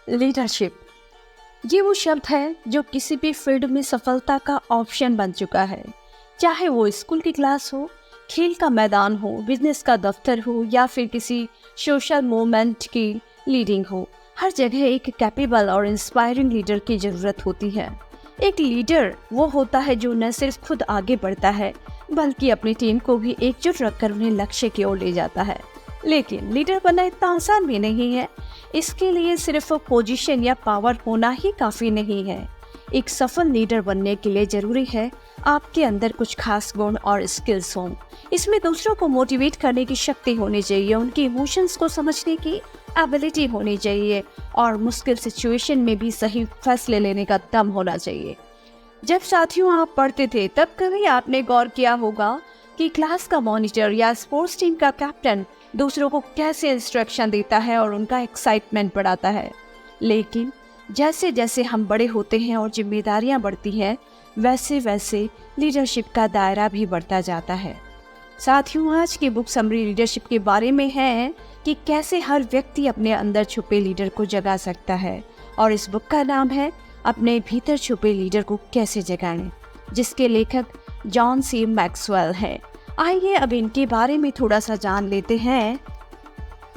Leadership ये वो शब्द है जो किसी भी फील्ड में सफलता का ऑप्शन बन चुका है। चाहे वो स्कूल की क्लास हो, खेल का मैदान हो, बिजनेस का दफ्तर हो या फिर किसी सोशल मूवमेंट की लीडिंग हो, हर जगह एक कैपेबल और इंस्पायरिंग लीडर की ज़रूरत होती है। एक लीडर वो होता है जो न सिर्फ खुद आगे बढ़ता है बल्कि अपनी टीम को भी एकजुट रखकर उन्हें लक्ष्य की ओर ले जाता है। लेकिन लीडर बनना इतना आसान भी नहीं है। इसके लिए सिर्फ पोजीशन या पावर होना ही काफ़ी नहीं है। एक सफल लीडर बनने के लिए ज़रूरी है आपके अंदर कुछ खास गुण और स्किल्स हों। इसमें दूसरों को मोटिवेट करने की शक्ति होनी चाहिए, उनके इमोशंस को समझने की एबिलिटी होनी चाहिए और मुश्किल सिचुएशन में भी सही फैसले लेने का दम होना चाहिए। जब साथियों आप पढ़ते थे तब कभी आपने गौर किया होगा कि क्लास का मॉनिटर या स्पोर्ट्स टीम का कैप्टन दूसरों को कैसे इंस्ट्रक्शन देता है और उनका एक्साइटमेंट बढ़ाता है। लेकिन जैसे जैसे हम बड़े होते हैं और जिम्मेदारियां बढ़ती हैं, वैसे वैसे लीडरशिप का दायरा भी बढ़ता जाता है। साथियों, आज की बुक समरी लीडरशिप के बारे में है कि कैसे हर व्यक्ति अपने अंदर छुपे लीडर को जगा सकता है, और इस बुक का नाम है अपने भीतर छुपे लीडर को कैसे जगाएं, जिसके लेखक जॉन सी मैक्सवेल है। आइए अब इनके बारे में थोड़ा सा जान लेते हैं।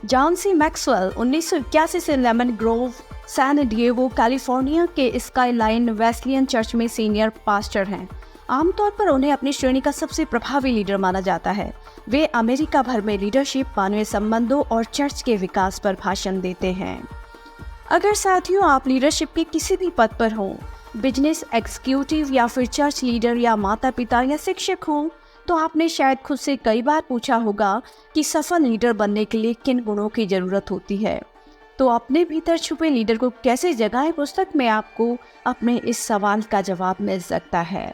जॉन सी मैक्सवेल 1981 से Lemon Grove, San Diego, California के स्काईलाइन वेस्लियन चर्च में सीनियर पास्टर हैं। आमतौर पर उन्हें अपनी श्रेणी का सबसे प्रभावी लीडर माना जाता है। वे अमेरिका भर में लीडरशिप, मानवीय संबंधों और चर्च के विकास पर भाषण देते हैं। अगर साथियों आप लीडरशिप के किसी भी पद पर हों, बिजनेस एग्जीक्यूटिव या फिर चर्च लीडर या माता पिता या शिक्षक हों, तो आपने शायद खुद से कई बार पूछा होगा कि सफल लीडर बनने के लिए किन गुणों की जरूरत होती है। तो अपने भीतर छुपे लीडर को कैसे जगाएं पुस्तक में आपको अपने इस सवाल का जवाब मिल सकता है।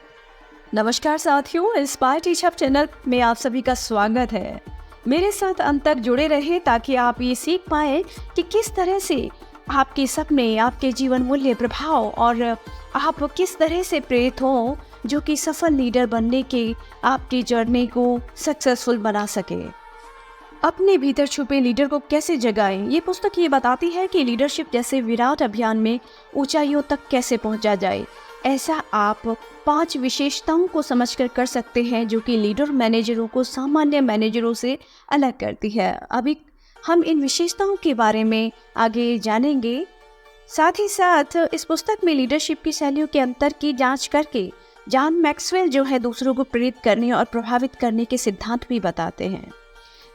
नमस्कार साथियों, इंस्पायर टीचर चैनल में आप सभी का स्वागत है। मेरे साथ अंत तक जुड़े रहे ताकि आप ये सीख पाए कि किस तरह से आपके सपने, आपके जीवन मूल्य, प्रभाव और आप किस तरह से प्रेरित हों जो कि सफल लीडर बनने के आपकी जर्नी को सक्सेसफुल बना सके। अपने भीतर छुपे लीडर को कैसे जगाएं, ये पुस्तक ये बताती है कि लीडरशिप जैसे विराट अभियान में ऊंचाइयों तक कैसे पहुंचा जाए। ऐसा आप 5 विशेषताओं को समझकर कर सकते हैं जो कि लीडर मैनेजरों को सामान्य मैनेजरों से अलग करती है। अभी हम इन विशेषताओं के बारे में आगे जानेंगे। साथ ही साथ इस पुस्तक में लीडरशिप की शैलियों के अंतर की जांच करके जॉन मैक्सवेल जो है दूसरों को प्रेरित करने और प्रभावित करने के सिद्धांत भी बताते हैं।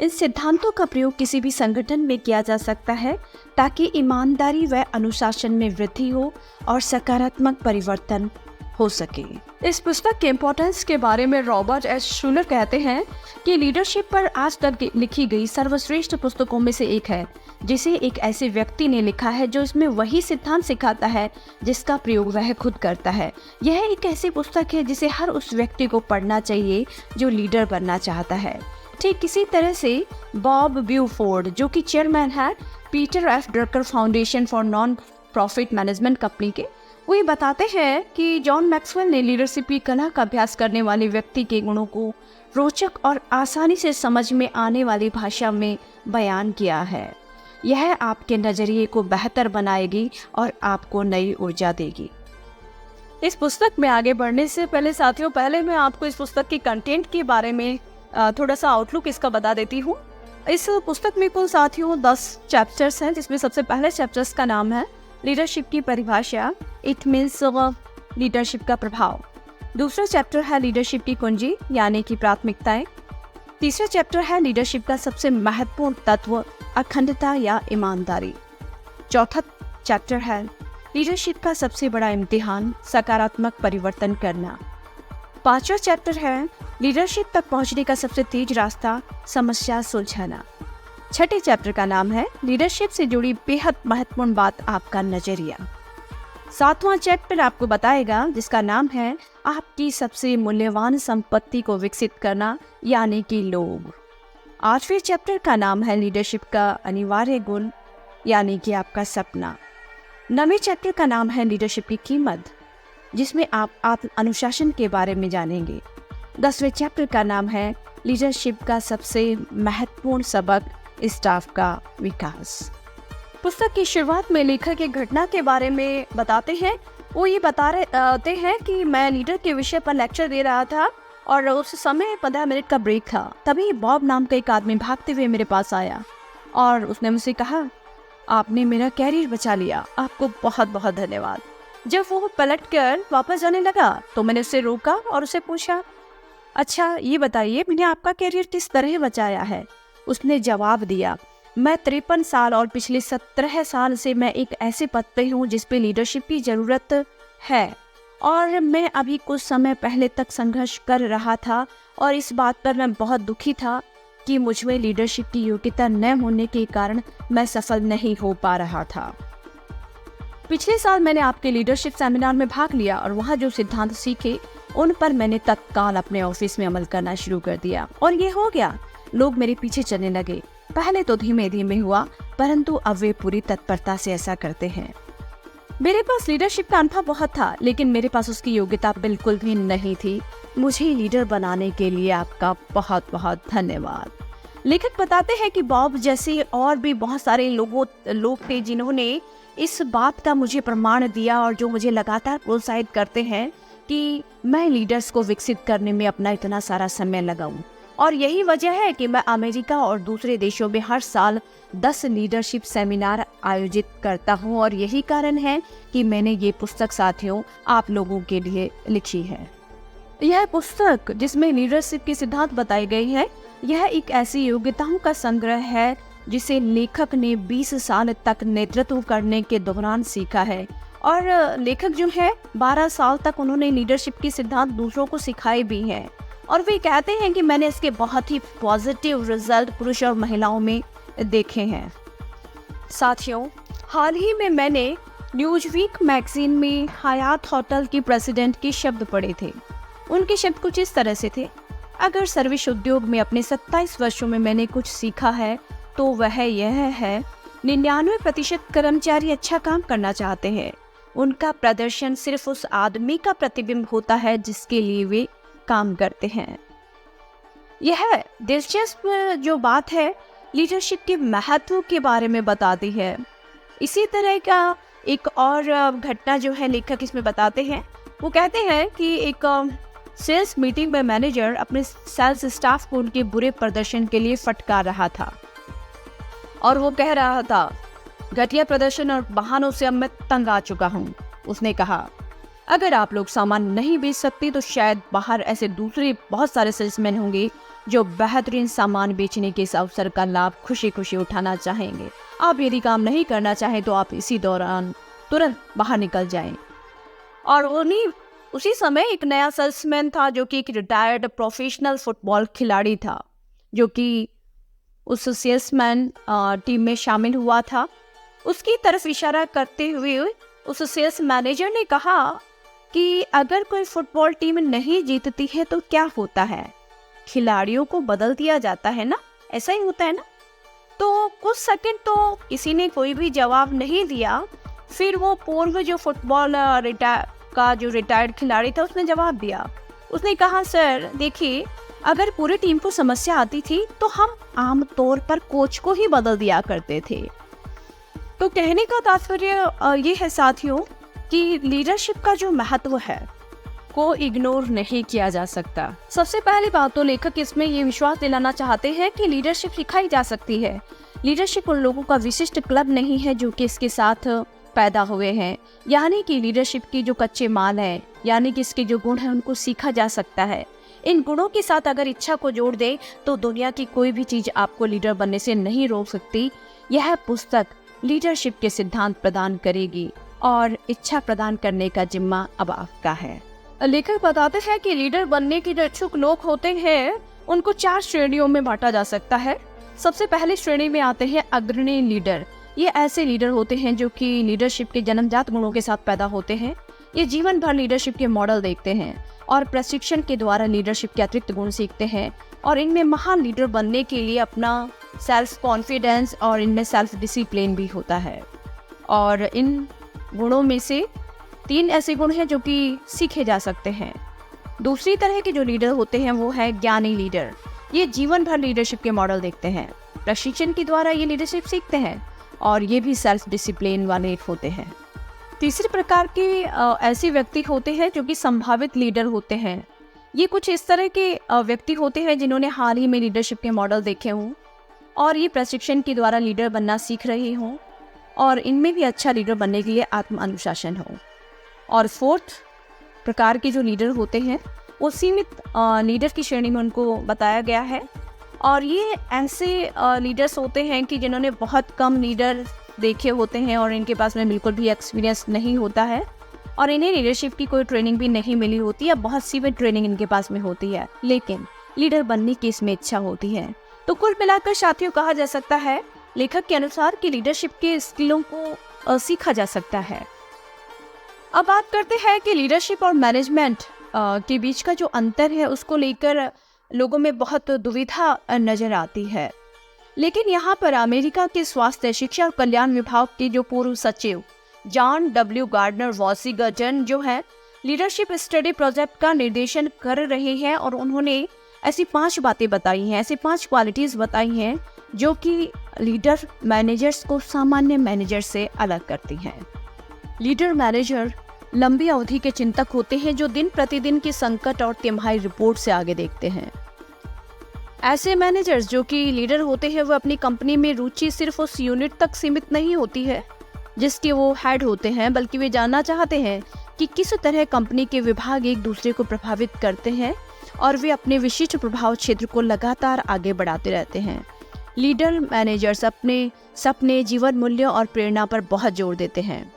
इन सिद्धांतों का प्रयोग किसी भी संगठन में किया जा सकता है ताकि ईमानदारी व अनुशासन में वृद्धि हो और सकारात्मक परिवर्तन हो सके। इस पुस्तक के इम्पोर्टेंस के बारे में रॉबर्ट एस शूलर कहते हैं कि लीडरशिप पर आज तक लिखी गई सर्वश्रेष्ठ पुस्तकों में से एक है, जिसे एक ऐसे व्यक्ति ने लिखा है जो इसमें वही सिद्धांत सिखाता है जिसका प्रयोग वह खुद करता है। यह एक ऐसी पुस्तक है जिसे हर उस व्यक्ति को पढ़ना चाहिए जो लीडर बनना चाहता है। ठीक इसी तरह से बॉब ब्यूफोर्ड जो कि चेयरमैन है Peter F Drucker foundation for non profit management company के, वो ये बताते हैं कि जॉन मैक्सवेल ने लीडरशिप की कला का अभ्यास करने वाले व्यक्ति के गुणों को रोचक और आसानी से समझ में आने वाली भाषा में बयान किया है। यह आपके नज़रिए को बेहतर बनाएगी और आपको नई ऊर्जा देगी। इस पुस्तक में आगे बढ़ने से पहले साथियों, पहले मैं आपको इस पुस्तक के कंटेंट के बारे में थोड़ा सा आउटलुक इसका बता देती हूँ। इस पुस्तक में कुल साथियों 10 चैप्टर्स हैं, जिसमें सबसे पहले चैप्टर्स का नाम है लीडरशिप की परिभाषा, इट मीन्स लीडरशिप का प्रभाव। दूसरा चैप्टर है लीडरशिप की कुंजी यानी कि प्राथमिकताएं। तीसरा चैप्टर है लीडरशिप का सबसे महत्वपूर्ण तत्व, अखंडता या ईमानदारी। चौथा चैप्टर है लीडरशिप का सबसे बड़ा इम्तिहान, सकारात्मक परिवर्तन करना। पांचवा चैप्टर है लीडरशिप तक पहुंचने का सबसे तेज रास्ता, समस्या सुलझाना। छठे चैप्टर का नाम है लीडरशिप से जुड़ी बेहद महत्वपूर्ण बात, आपका नजरिया। सातवां चैप्टर आपको बताएगा जिसका नाम है आपकी सबसे मूल्यवान संपत्ति को विकसित करना यानी कि लोग। आठवें चैप्टर का नाम है लीडरशिप का अनिवार्य गुण यानी कि आपका सपना। 9वें चैप्टर का नाम है लीडरशिप की कीमत, जिसमें आप अनुशासन के बारे में जानेंगे। 10वें चैप्टर का नाम है लीडरशिप का सबसे महत्वपूर्ण सबक, स्टाफ का विकास। पुस्तक की शुरुआत में लेखक एक घटना के बारे में बताते हैं। वो ये बताते हैं कि मैं लीडर के विषय पर लेक्चर दे रहा था और उस समय 15 मिनट का ब्रेक था। तभी बॉब नाम का एक आदमी भागते हुए मेरे पास आया और उसने मुझसे कहा, आपने मेरा कैरियर बचा लिया, आपको बहुत बहुत धन्यवाद। जब वो पलट कर वापस जाने लगा तो मैंने उसे रोका और उसे पूछा, अच्छा ये बताइए मैंने आपका कैरियर किस तरह बचाया है। उसने जवाब दिया, मैं 53 साल और पिछले 17 साल से मैं एक ऐसे पद पे हूँ जिस पे लीडरशिप की ज़रूरत है और मैं अभी कुछ समय पहले तक संघर्ष कर रहा था और इस बात पर मैं बहुत दुखी था कि मुझ में लीडरशिप की योग्यता न होने के कारण मैं सफल नहीं हो पा रहा था। पिछले साल मैंने आपके लीडरशिप सेमिनार में भाग लिया और वहाँ जो सिद्धांत सीखे उन पर मैंने तत्काल अपने ऑफिस में अमल करना शुरू कर दिया और ये हो गया। लोग मेरे पीछे चलने लगे। पहले तो धीमे धीमे हुआ, परंतु अब वे पूरी तत्परता से ऐसा करते हैं। मेरे पास लीडरशिप का अनुभव बहुत था, लेकिन मेरे पास उसकी योग्यता बिल्कुल भी नहीं थी। मुझे लीडर बनाने के लिए आपका बहुत बहुत धन्यवाद। लेखक बताते हैं कि बॉब जैसे और भी बहुत सारे लोग थे जिन्होंने इस बात का मुझे प्रमाण दिया और जो मुझे लगातार प्रोत्साहित करते हैं कि मैं लीडर्स को विकसित करने में अपना इतना सारा समय लगाऊं। और यही वजह है कि मैं अमेरिका और दूसरे देशों में हर साल 10 लीडरशिप सेमिनार आयोजित करता हूं और यही कारण है कि मैंने ये पुस्तक साथियों आप लोगों के लिए लिखी है। यह पुस्तक जिसमें लीडरशिप के सिद्धांत बताए गए हैं, यह एक ऐसी योग्यताओं का संग्रह है जिसे लेखक ने 20 साल तक नेतृत्व करने के दौरान सीखा है। और लेखक जो है 12 साल तक उन्होंने लीडरशिप के सिद्धांत दूसरों को सिखाए भी हैं और वे कहते हैं कि मैंने इसके बहुत ही पॉजिटिव रिजल्ट पुरुष और महिलाओं में देखे हैं। साथियों, हाल ही में मैंने न्यूज़वीक मैगजीन में हयात होटल की प्रेसिडेंट के शब्द पढ़े थे। उनके शब्द कुछ इस तरह से थे, अगर सर्विस उद्योग में अपने 27 वर्षों में मैंने कुछ सीखा है तो वह यह है 99% कर्मचारी अच्छा काम करना चाहते हैं। उनका प्रदर्शन सिर्फ उस आदमी का प्रतिबिंब होता है जिसके लिए वे काम करते हैं। यह दिलचस्प जो बात है लीडरशिप के महत्व के बारे में बताती है। इसी तरह का एक और घटना जो है लेखक इसमें बताते हैं। वो कहते हैं कि एक सेल्स मीटिंग में मैनेजर अपने सेल्स स्टाफ को उनके बुरे प्रदर्शन के लिए फटकार रहा था और वो कह रहा था, घटिया प्रदर्शन और बहानों से अब मैं तंग आ चुका हूँ। उसने कहा, अगर आप लोग सामान नहीं बेच सकते तो शायद बाहर ऐसे दूसरे बहुत सारे सेल्समैन होंगे जो बेहतरीन सामान बेचने के इस अवसर का लाभ खुशी खुशी उठाना चाहेंगे। आप यदि काम नहीं करना चाहें तो आप इसी दौरान तुरंत बाहर निकल जाएं। और उसी समय एक नया सेल्समैन था जो कि एक रिटायर्ड प्रोफेशनल फुटबॉल खिलाड़ी था, जो कि उस सेल्समैन टीम में शामिल हुआ था। उसकी तरफ इशारा करते हुए उस सेल्स मैनेजर ने कहा कि अगर कोई फुटबॉल टीम नहीं जीतती है तो क्या होता है, खिलाड़ियों को बदल दिया जाता है ना, ऐसा ही होता है ना। तो कुछ सेकंड तो किसी ने कोई भी जवाब नहीं दिया। फिर वो पूर्व जो फुटबॉल का जो रिटायर्ड खिलाड़ी था उसने जवाब दिया। उसने कहा, सर देखिए, अगर पूरी टीम को समस्या आती थी तो हम आमतौर पर कोच को ही बदल दिया करते थे। तो कहने का तात्पर्य ये है साथियों कि लीडरशिप का जो महत्व है को इग्नोर नहीं किया जा सकता। सबसे पहली बात तो लेखक इसमें ये विश्वास दिलाना चाहते हैं कि लीडरशिप सिखाई जा सकती है। लीडरशिप उन लोगों का विशिष्ट क्लब नहीं है जो कि इसके साथ पैदा हुए हैं, यानी कि लीडरशिप की जो कच्चे माल है, यानी कि इसके जो गुण हैं उनको सीखा जा सकता है। इन गुणों के साथ अगर इच्छा को जोड़ दे तो दुनिया की कोई भी चीज आपको लीडर बनने से नहीं रोक सकती। यह पुस्तक लीडरशिप के सिद्धांत प्रदान करेगी और इच्छा प्रदान करने का जिम्मा अब आपका है। लेखक बताते हैं कि लीडर बनने के जो इच्छुक लोग होते हैं उनको 4 श्रेणियों में बांटा जा सकता है। सबसे पहले श्रेणी में आते हैं अग्रणी लीडर। ये ऐसे लीडर होते हैं जो कि लीडरशिप के जन्मजात गुणों के साथ पैदा होते हैं। ये जीवन भर लीडरशिप के मॉडल देखते हैं और प्रशिक्षण के द्वारा लीडरशिप के अतिरिक्त गुण सीखते हैं और इनमें महान लीडर बनने के लिए अपना सेल्फ कॉन्फिडेंस और इनमें सेल्फ डिसिप्लिन भी होता है। और इन गुणों में से 3 ऐसे गुण हैं जो कि सीखे जा सकते हैं। दूसरी तरह के जो लीडर होते हैं वो है ज्ञानी लीडर। ये जीवन भर लीडरशिप के मॉडल देखते हैं, प्रशिक्षण के द्वारा ये लीडरशिप सीखते हैं और ये भी सेल्फ डिसिप्लिन वाले होते हैं। तीसरे प्रकार के ऐसे व्यक्ति होते हैं जो कि संभावित लीडर होते हैं। ये कुछ इस तरह के व्यक्ति होते हैं जिन्होंने हाल ही में लीडरशिप के मॉडल देखे हों और ये प्रशिक्षण के द्वारा लीडर बनना सीख रहे हों और इनमें भी अच्छा लीडर बनने के लिए आत्म अनुशासन हो। और फोर्थ प्रकार के जो लीडर होते हैं वो सीमित लीडर की श्रेणी में उनको बताया गया है और ये ऐसे लीडर्स होते हैं कि जिन्होंने बहुत कम लीडर देखे होते हैं और इनके पास में बिल्कुल भी एक्सपीरियंस नहीं होता है और इन्हें लीडरशिप की कोई ट्रेनिंग भी नहीं मिली होती है, बहुत सीमित ट्रेनिंग इनके पास में होती है, लेकिन लीडर बनने की इसमें इच्छा होती है। तो कुल मिलाकर साथियों कहा जा सकता है लेखक के अनुसार कि लीडरशिप के स्किलों को सीखा जा सकता है। अब बात करते हैं कि लीडरशिप और मैनेजमेंट के बीच का जो अंतर है उसको लेकर लोगों में बहुत दुविधा नजर आती है। लेकिन यहाँ पर अमेरिका के स्वास्थ्य, शिक्षा और कल्याण विभाग के जो पूर्व सचिव जॉन डब्ल्यू गार्डनर वॉशिंगटन जो है लीडरशिप स्टडी प्रोजेक्ट का निर्देशन कर रहे हैं और उन्होंने ऐसी 5 बातें बताई हैं, ऐसी 5 क्वालिटीज बताई हैं जो कि लीडर मैनेजर्स को सामान्य मैनेजर से अलग करती हैं। लीडर मैनेजर लंबी अवधि के चिंतक होते हैं जो दिन प्रतिदिन की संकट और तिमाही रिपोर्ट से आगे देखते हैं। ऐसे मैनेजर्स जो कि लीडर होते हैं वो अपनी कंपनी में रुचि सिर्फ उस यूनिट तक सीमित नहीं होती है जिसके वो हेड होते हैं, बल्कि वे जानना चाहते हैं कि किस तरह कंपनी के विभाग एक दूसरे को प्रभावित करते हैं और वे अपने विशिष्ट प्रभाव क्षेत्र को लगातार आगे बढ़ाते रहते हैं। लीडर मैनेजर्स अपने सपने, जीवन मूल्यों और प्रेरणा पर बहुत जोर देते हैं।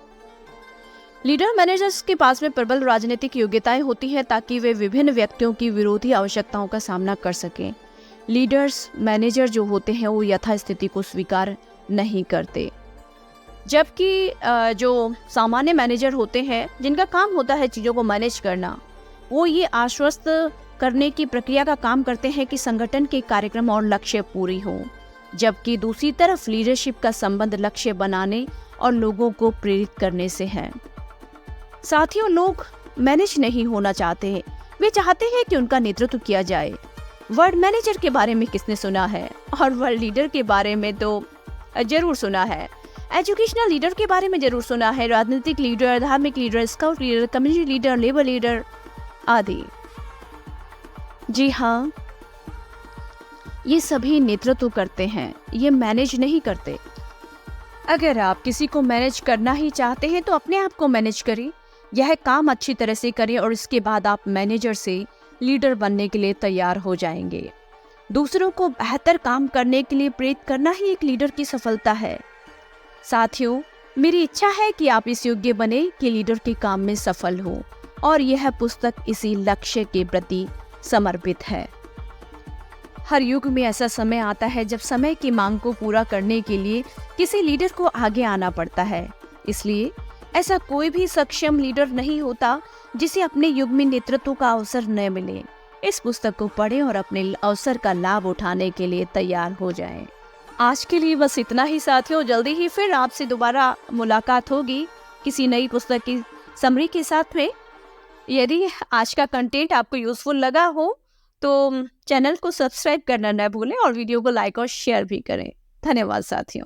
लीडर मैनेजर्स के पास में प्रबल राजनीतिक योग्यताएं होती हैं ताकि वे विभिन्न व्यक्तियों की विरोधी आवश्यकताओं का सामना कर सकें। लीडर्स मैनेजर जो होते हैं वो यथास्थिति को स्वीकार नहीं करते, जबकि जो सामान्य मैनेजर होते हैं जिनका काम होता है चीज़ों को मैनेज करना, वो ये आश्वस्त करने की प्रक्रिया का काम करते हैं कि संगठन के कार्यक्रम और लक्ष्य पूरी हों, जबकि दूसरी तरफ लीडरशिप का संबंध लक्ष्य बनाने और लोगों को प्रेरित करने से है। साथियों, लोग मैनेज नहीं होना चाहते, वे चाहते हैं कि उनका नेतृत्व किया जाए। वर्ड मैनेजर के बारे में किसने सुना है और वर्ड लीडर के बारे में तो जरूर सुना है। एजुकेशनल लीडर के बारे में जरूर सुना है, राजनीतिक लीडर, धार्मिक leader, scout leader, community leader, labour leader आदि। जी हाँ, ये सभी नेतृत्व करते हैं, ये मैनेज नहीं करते। अगर आप किसी को मैनेज करना ही चाहते हैं तो अपने आप को मैनेज करें, यह काम अच्छी तरह से करें और इसके बाद आप मैनेजर से लीडर बनने के लिए तैयार हो जाएंगे। दूसरों को बेहतर काम करने के लिए प्रेरित करना ही एक लीडर की सफलता है। साथियों, मेरी इच्छा है कि आप इस योग्य बने कि लीडर के काम में सफल हो और यह पुस्तक इसी लक्ष्य के प्रति समर्पित है। हर युग में ऐसा समय आता है जब समय की मांग को पूरा करने के लिए किसी लीडर को आगे आना पड़ता है। इसलिए ऐसा कोई भी सक्षम लीडर नहीं होता जिसे अपने युग में नेतृत्व का अवसर न मिले। इस पुस्तक को पढ़ें और अपने अवसर का लाभ उठाने के लिए तैयार हो जाएं। आज के लिए बस इतना ही साथियों, जल्दी ही फिर आपसे दोबारा मुलाकात होगी किसी नई पुस्तक की समरी के साथ में। यदि आज का कंटेंट आपको यूजफुल लगा हो तो चैनल को सब्सक्राइब करना न भूलें और वीडियो को लाइक और शेयर भी करें। धन्यवाद साथियों।